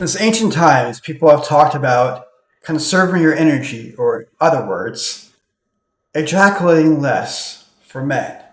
Since ancient times, people have talked about conserving your energy, or in other words, ejaculating less for men.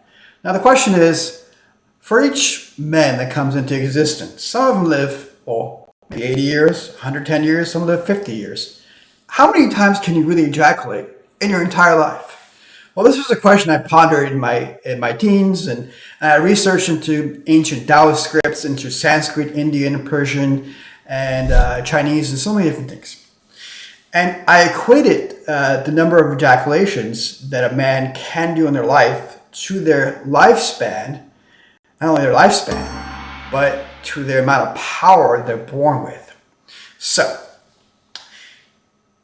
Now, the question is for each man that comes into existence, some of them live, well, maybe 80 years, 110 years, some live 50 years. How many times can you really ejaculate in your entire life? Well, this was a question I pondered in my teens, and I researched into ancient Taoist scripts, into Sanskrit, Indian, Persian, and Chinese, and so many different things. And I equated the number of ejaculations that a man can do in their life to their lifespan, not only their lifespan, but to the amount of power they're born with. So,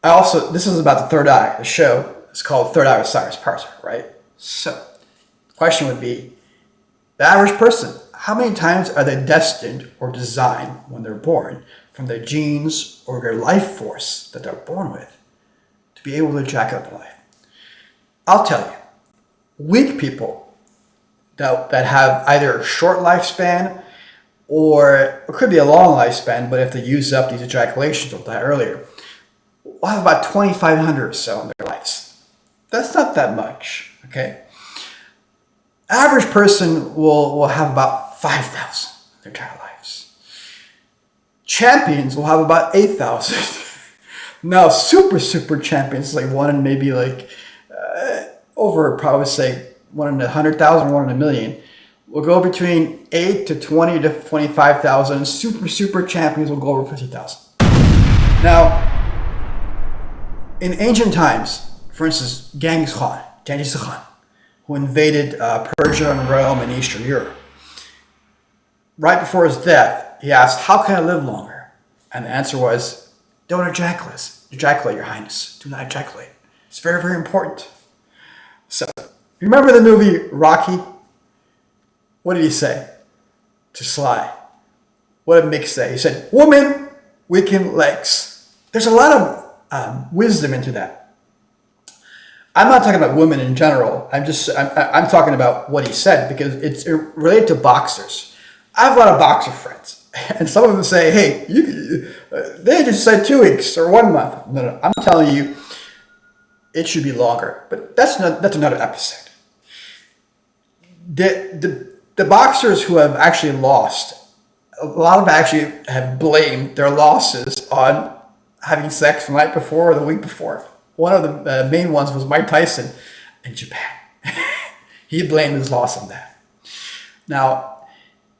this is about the third eye, the show. It's called Third Eye with Cyrus Parsa, right? So, the question would be, the average person, how many times are they destined or designed when they're born from their genes or their life force that they're born with to be able to ejaculate in life? I'll tell you, weak people that have either a short lifespan or it could be a long lifespan, but if they use up these ejaculations, they'll die earlier, will have about 2,500 or so in their lives. That's not that much, okay? Average person will have about 5,000 in their entire lives. Champions will have about 8,000. Now, super champions, like one in maybe over, probably say, one in 100,000, one in a million, will go between 8 to 20 to 25,000. Super champions will go over 50,000. Now, in ancient times, for instance, Genghis Khan, who invaded Persia and Rome and Eastern Europe. Right before his death, he asked, "How can I live longer?" And the answer was, "Don't ejaculate, Your Highness. Do not ejaculate. It's very important." So, remember the movie Rocky? What did he say to Sly? What did Mick say? He said, "Woman, weaken legs." There's a lot of wisdom into that. I'm not talking about women in general. I'm talking about what he said because it's related to boxers. I have a lot of boxer friends, and some of them say, "Hey, they just said 2 weeks or 1 month." No, I'm telling you, it should be longer. But that's another episode. The boxers who have actually lost, a lot of them actually have blamed their losses on having sex the night before or the week before. One of the main ones was Mike Tyson in Japan. He blamed his loss on that. Now,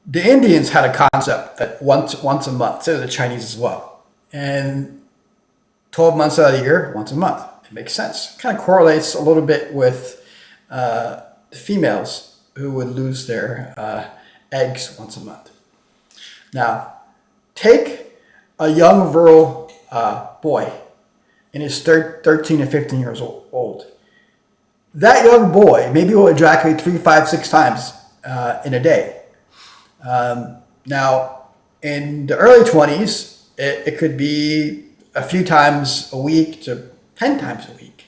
the Indians had a concept that once a month, so the Chinese as well. And 12 months out of the year, once a month. It makes sense. It kind of correlates a little bit with the females who would lose their eggs once a month. Now, take a young virile boy and is 13 to 15 years old. That young boy maybe will ejaculate 3, 5, 6 times in a day. Now, in the early 20s, it could be a few times a week to 10 times a week.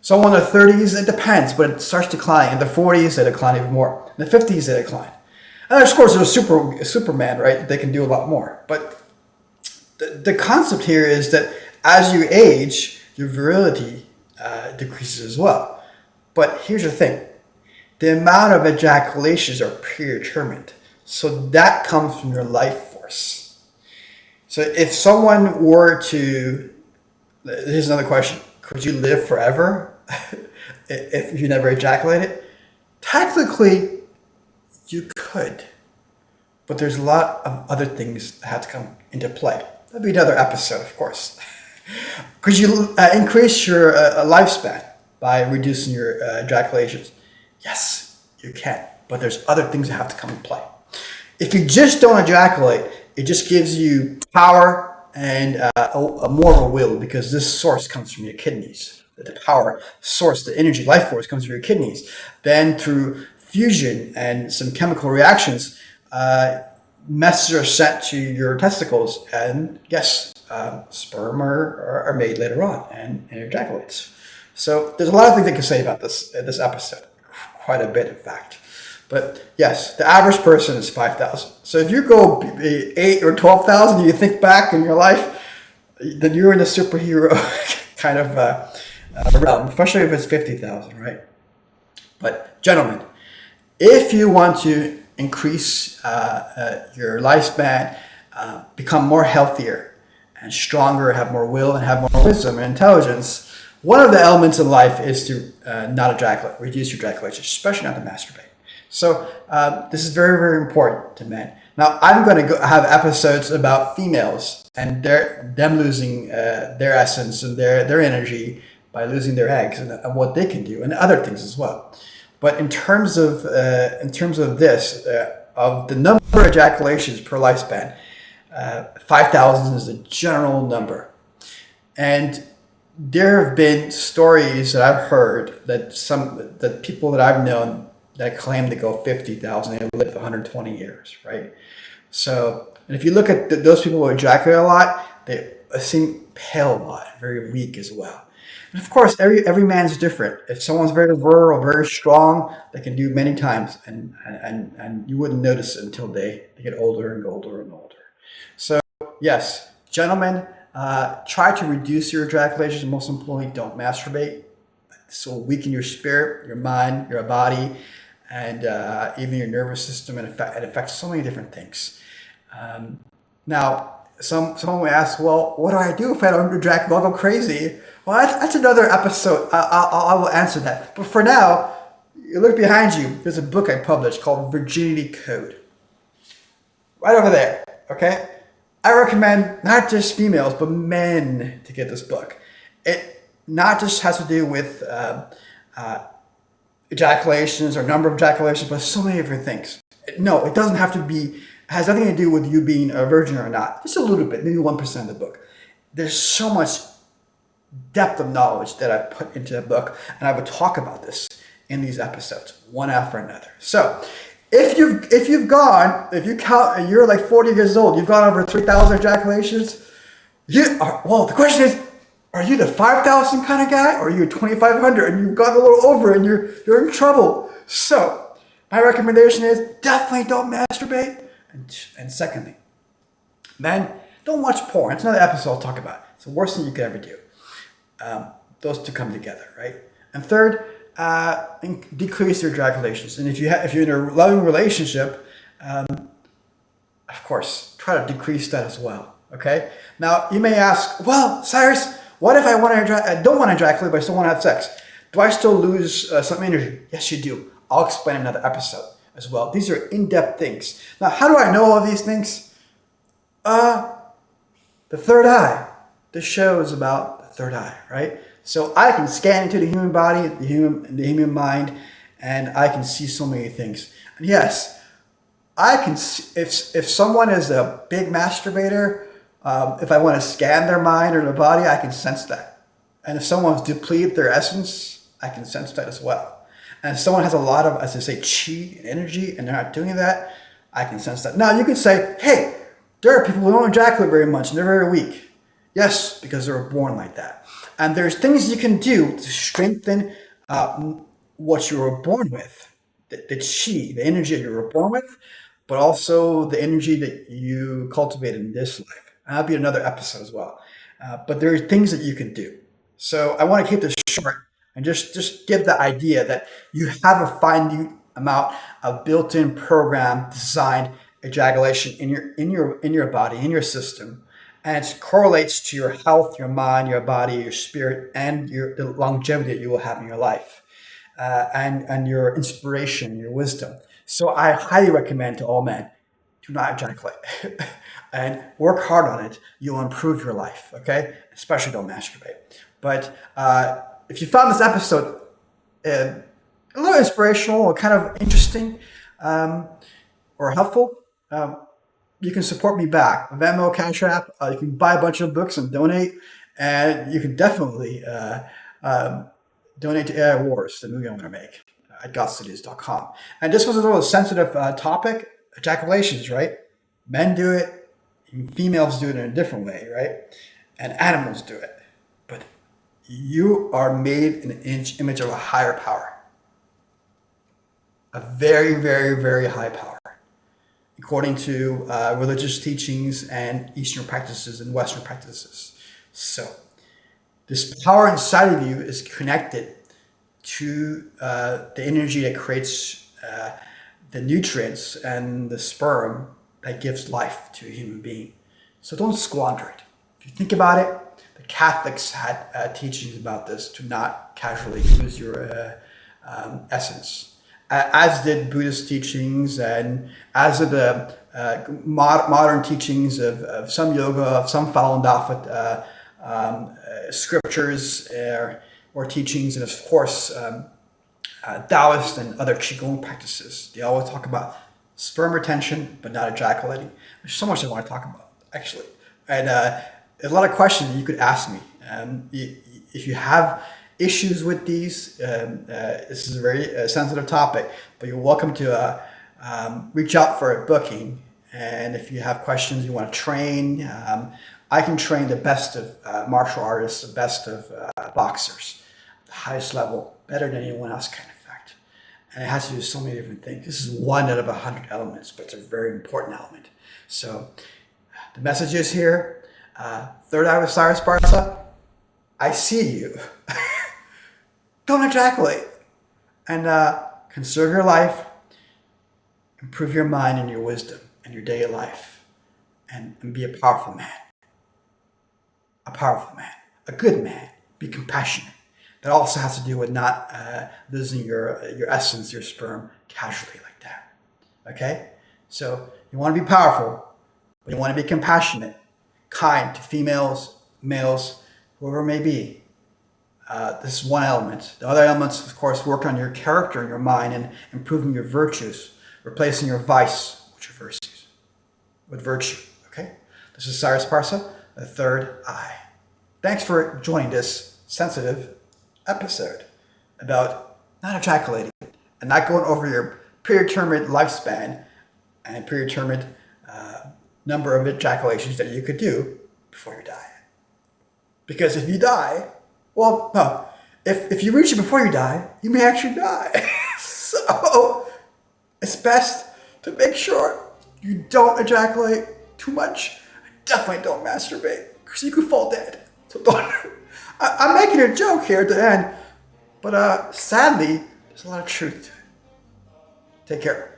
So in the 30s, it depends, but it starts declining. In the 40s, they decline even more. In the 50s, they decline. And of course, there's Superman, right? They can do a lot more. But the concept here is that as you age, your virility decreases as well. But here's the thing. The amount of ejaculations are predetermined. So that comes from your life force. So if someone were to, here's another question. Could you live forever if you never ejaculated? Technically, you could. But there's a lot of other things that have to come into play. That'd be another episode, of course. Could you increase your lifespan by reducing your ejaculations? Yes, you can. But there's other things that have to come into play. If you just don't ejaculate, it just gives you power and more of a will, because this source comes from your kidneys. The power source, the energy, life force comes from your kidneys. Then through fusion and some chemical reactions, messages are sent to your testicles, and yes, sperm are made later on and ejaculates. So there's a lot of things I can say about this episode, quite a bit in fact. But yes, the average person is 5,000. So if you go 8 or 12,000, you think back in your life, then you're in a superhero kind of realm, especially if it's 50,000, right? But gentlemen, if you want to increase your lifespan, become more healthier and stronger, have more will and have more wisdom and intelligence, one of the elements in life is to not ejaculate, reduce your ejaculation, especially not to masturbate. So this is very, very important to men. Now, I'm going to have episodes about females and them losing their essence and their energy by losing their eggs and what they can do and other things as well. But in terms of this, of the number of ejaculations per lifespan, 5,000 is a general number. And there have been stories that I've heard that people that I've known that claim to go 50,000 and live 120 years, right? So, and if you look at those people who ejaculate a lot, they seem pale a lot, very weak as well. And of course, every man's different. If someone's very virile or very strong, they can do many times, and you wouldn't notice it until they get older and older and older. So yes, gentlemen, try to reduce your ejaculations. Most importantly, don't masturbate. This will weaken your spirit, your mind, your body, and even your nervous system, and it affects so many different things. Now, someone will ask, well, what do I do if I don't ejaculate? I'll go crazy. Well, that's another episode. I will answer that. But for now, you look behind you. There's a book I published called Virginity Code. Right over there, okay? I recommend not just females, but men to get this book. It not just has to do with ejaculations or number of ejaculations, but so many different things. No, it doesn't have to be, it has nothing to do with you being a virgin or not. Just a little bit, maybe 1% of the book. There's so much depth of knowledge that I've put into the book, and I would talk about this in these episodes, one after another. So, if you count, and you're like 40 years old, you've gone over 3,000 ejaculations. The question is, are you the 5,000 kind of guy, or are you 2,500 and you've gone a little over and you're in trouble? So, my recommendation is definitely don't masturbate. And secondly, men, don't watch porn. It's another episode I'll talk about. It's the worst thing you could ever do. Those two come together, right? And third, decrease your ejaculations. And if you're in a loving relationship, of course, try to decrease that as well. Okay. Now you may ask, well, Cyrus, what if I don't want to ejaculate, but I still want to have sex? Do I still lose some energy? Yes, you do. I'll explain in another episode as well. These are in-depth things. Now, how do I know all these things? The third eye. This show is about the third eye, right? So I can scan into the human body, the human mind, and I can see so many things. And yes, I can see, if someone is a big masturbator, if I want to scan their mind or their body, I can sense that. And if someone's depleted their essence, I can sense that as well. And if someone has a lot of, as they say, chi and energy, and they're not doing that, I can sense that. Now you can say, hey, there are people who don't ejaculate very much and they're very weak. Yes, because they were born like that. And there's things you can do to strengthen what you were born with, the chi, the energy that you were born with, but also the energy that you cultivated in this life. And that'll be another episode as well. But there are things that you can do. So I want to keep this short and just give the idea that you have a finite amount of built-in program designed ejaculation in your body, in your system. And it correlates to your health, your mind, your body, your spirit, and the longevity that you will have in your life, and your inspiration, your wisdom. So I highly recommend to all men, do not ejaculate, and work hard on it. You'll improve your life, okay? Especially don't masturbate. But if you found this episode a little inspirational or kind of interesting or helpful, you can support me back. Venmo, CashApp. You can buy a bunch of books and donate. And you can definitely donate to AI Wars, the movie I'm going to make, at godstudies.com. And this was a little sensitive topic, ejaculations, right? Men do it, and females do it in a different way, right? And animals do it. But you are made in the image of a higher power. a very, very, very high power, according to religious teachings and Eastern practices and Western practices. So this power inside of you is connected to the energy that creates the nutrients and the sperm that gives life to a human being. So don't squander it. If you think about it, the Catholics had teachings about this, to not casually use your essence. As did Buddhist teachings, and as did the modern teachings of some yoga, of some Falun Dafa scriptures or teachings, and of course Taoist and other Qigong practices. They always talk about sperm retention, but not ejaculating. There's so much I want to talk about, actually. And there's a lot of questions you could ask me. If you have issues with these, this is a very sensitive topic, but you're welcome to reach out for a booking. And if you have questions, you want to train, I can train the best of martial artists, the best of boxers, the highest level, better than anyone else can, in fact. And it has to do with so many different things. This is one out of 100 elements, but it's a very important element. So the message is here. Third eye with Cyrus Parsa. I see you. Don't ejaculate. And conserve your life. Improve your mind and your wisdom and your daily life. And be a powerful man. A powerful man. A good man. Be compassionate. That also has to do with not losing your essence, your sperm, casually like that. Okay? So you want to be powerful, but you want to be compassionate, kind to females, males, whoever it may be. This is one element. The other elements, of course, work on your character and your mind and improving your virtues, replacing your vice with your virtues, with virtue. Okay? This is Cyrus Parsa, the third eye. Thanks for joining this sensitive episode about not ejaculating and not going over your predetermined lifespan and predetermined number of ejaculations that you could do before you die. Because if you die, well, no, if you reach it before you die, you may actually die. So it's best to make sure you don't ejaculate too much. Definitely don't masturbate, because you could fall dead. So don't. I'm making a joke here at the end, but sadly, there's a lot of truth to it. Take care.